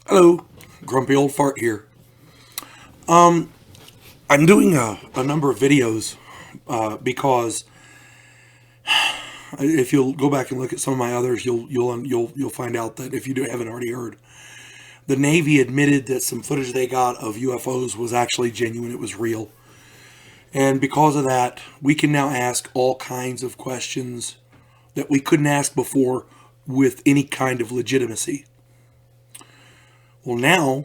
Hello, Grumpy Old Fart here. I'm doing a number of videos because if you'll go back and look at some of my others, you'll find out that if haven't already heard, the Navy admitted that some footage they got of UFOs was actually genuine. It was real, and because of that, we can now ask all kinds of questions that we couldn't ask before with any kind of legitimacy. Well, now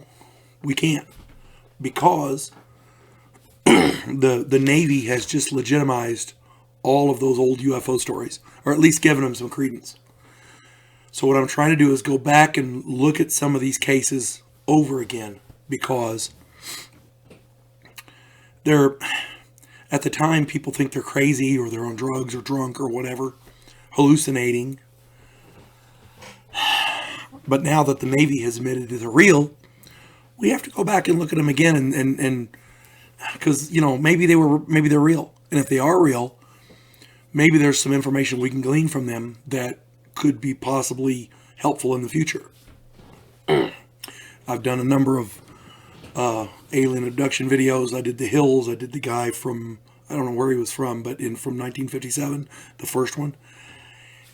we can't because the Navy has just legitimized all of those old UFO stories, or at least given them some credence. So what I'm trying to do is go back and look at some of these cases over again because they're, at the time, people think they're crazy or they're on drugs or drunk or whatever, hallucinating. But now that the Navy has admitted that they're real, we have to go back and look at them again and because maybe they're real, and if they are real, maybe there's some information we can glean from them that could be possibly helpful in the future. I've done a number of alien abduction videos. I did the Hills. I did the guy from, I don't know where he was from, but from 1957, the first one.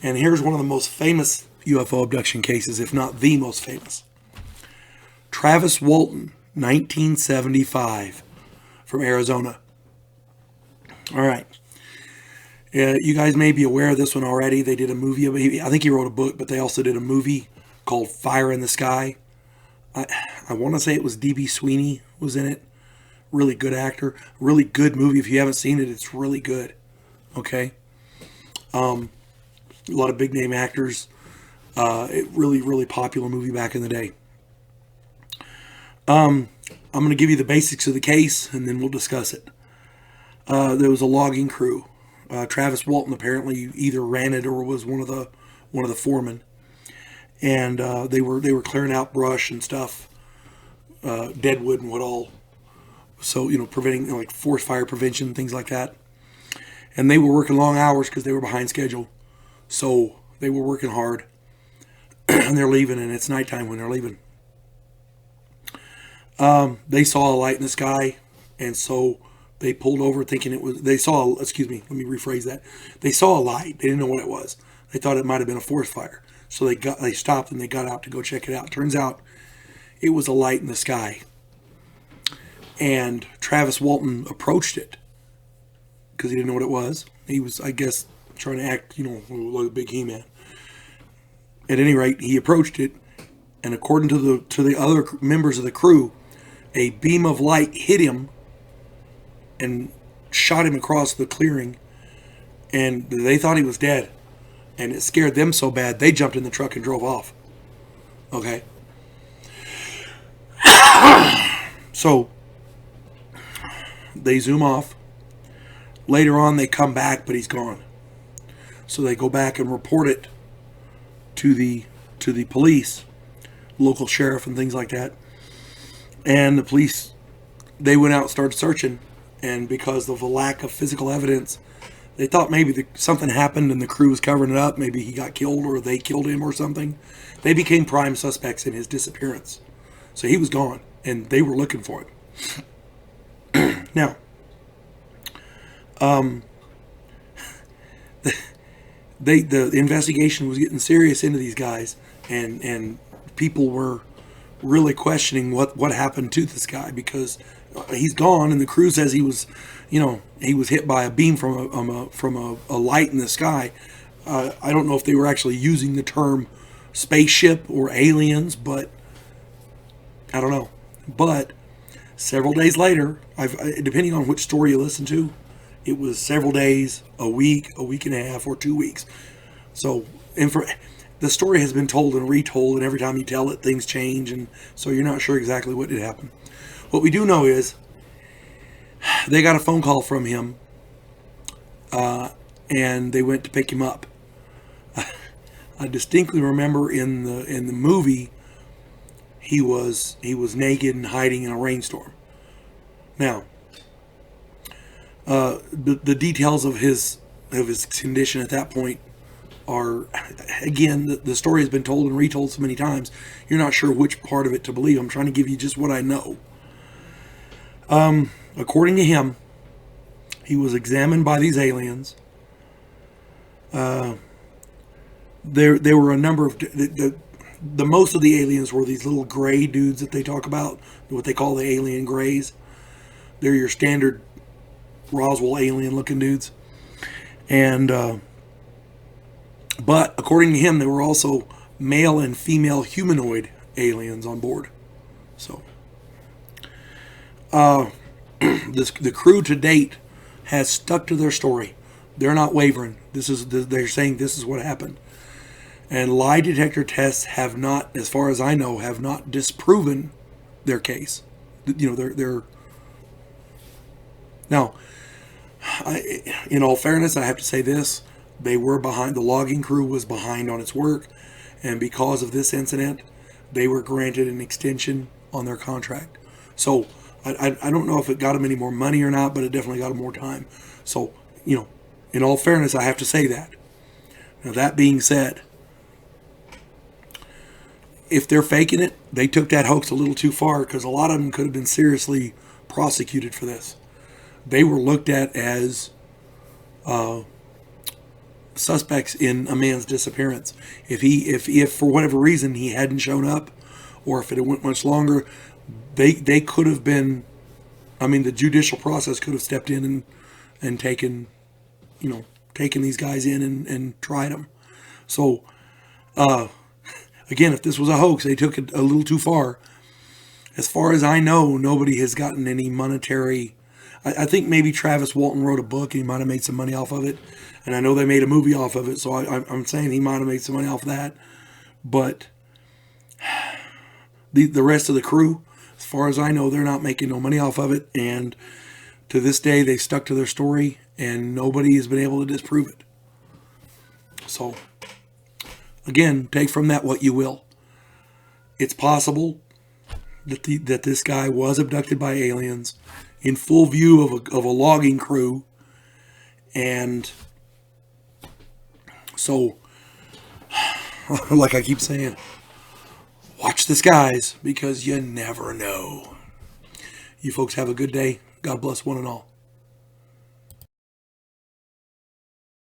And here's one of the most famous UFO abduction cases, if not the most famous. Travis Walton, 1975, from Arizona. All right. You guys may be aware of this one already. They did a movie. I think he wrote a book, but they also did a movie called Fire in the Sky. I want to say it was D.B. Sweeney was in it. Really good actor. Really good movie. If you haven't seen it, it's really good. Okay. A lot of big name actors. Really popular movie back in the day. I'm going to give you the basics of the case, and then we'll discuss it. There was a logging crew. Travis Walton apparently either ran it or was one of the foremen, and they were clearing out brush and stuff, deadwood and what all. So preventing like forest fire prevention, things like that. And they were working long hours because they were behind schedule. So they were working hard, and they're leaving, and it's nighttime when they're leaving. They saw a light in the sky, and so they pulled over thinking it was, let me rephrase that. They saw a light. They didn't know what it was. They thought it might have been a forest fire. So they stopped and they got out to go check it out. Turns out it was a light in the sky. And Travis Walton approached it because he didn't know what it was. He was, I guess, trying to act, like a big He-Man. At any rate, he approached it, and according to the other members of the crew, a beam of light hit him and shot him across the clearing, and they thought he was dead. And it scared them so bad, they jumped in the truck and drove off. Okay? So, they zoom off. Later on, they come back, but he's gone. So they go back and report it to the police, local sheriff and things like that. And the police, they went out and started searching. And because of a lack of physical evidence, they thought maybe something happened and the crew was covering it up. Maybe he got killed or they killed him or something. They became prime suspects in his disappearance. So he was gone, and they were looking for him. Now, the investigation was getting serious into these guys, and people were really questioning what happened to this guy because he's gone, and the crew says he was hit by a beam from a light in the sky. I don't know if they were actually using the term spaceship or aliens, but I don't know. But several days later, depending on which story you listen to, it was several days, a week and a half, or 2 weeks. So, the story has been told and retold, and every time you tell it, things change, and so you're not sure exactly what did happen. What we do know is they got a phone call from him, and they went to pick him up. I distinctly remember in the movie, he was naked and hiding in a rainstorm. Now, the details of his condition at that point are, again, the story has been told and retold so many times, you're not sure which part of it to believe. I'm trying to give you just what I know. According to him, he was examined by these aliens. There were a number of the most of the aliens were these little gray dudes that they talk about, what they call the alien grays. They're your standard Roswell alien looking dudes. And but according to him, there were also male and female humanoid aliens on board. So the crew to date has stuck to their story. They're not wavering. They're saying this is what happened. And lie detector tests have not, as far as I know, have not disproven their case. You know, they're now. In all fairness, I have to say this: they were behind. The logging crew was behind on its work, and because of this incident, they were granted an extension on their contract. So I don't know if it got them any more money or not, but it definitely got them more time. So, you know, in all fairness, I have to say that. Now, that being said, if they're faking it, they took that hoax a little too far, because a lot of them could have been seriously prosecuted for this. They were looked at as suspects in a man's disappearance. If for whatever reason he hadn't shown up, or if it went much longer, they could have been. I mean, the judicial process could have stepped in and taken these guys in and tried them. So, again, if this was a hoax, they took it a little too far. As far as I know, nobody has gotten any monetary. I think maybe Travis Walton wrote a book and he might have made some money off of it. And I know they made a movie off of it, so I'm saying he might have made some money off of that. But the rest of the crew, as far as I know, they're not making no money off of it. And to this day, they stuck to their story, and nobody has been able to disprove it. So, again, take from that what you will. It's possible that this guy was abducted by aliens in full view of a logging crew. And so, like I keep saying, watch the skies, because you never know. You folks have a good day. God bless one and all.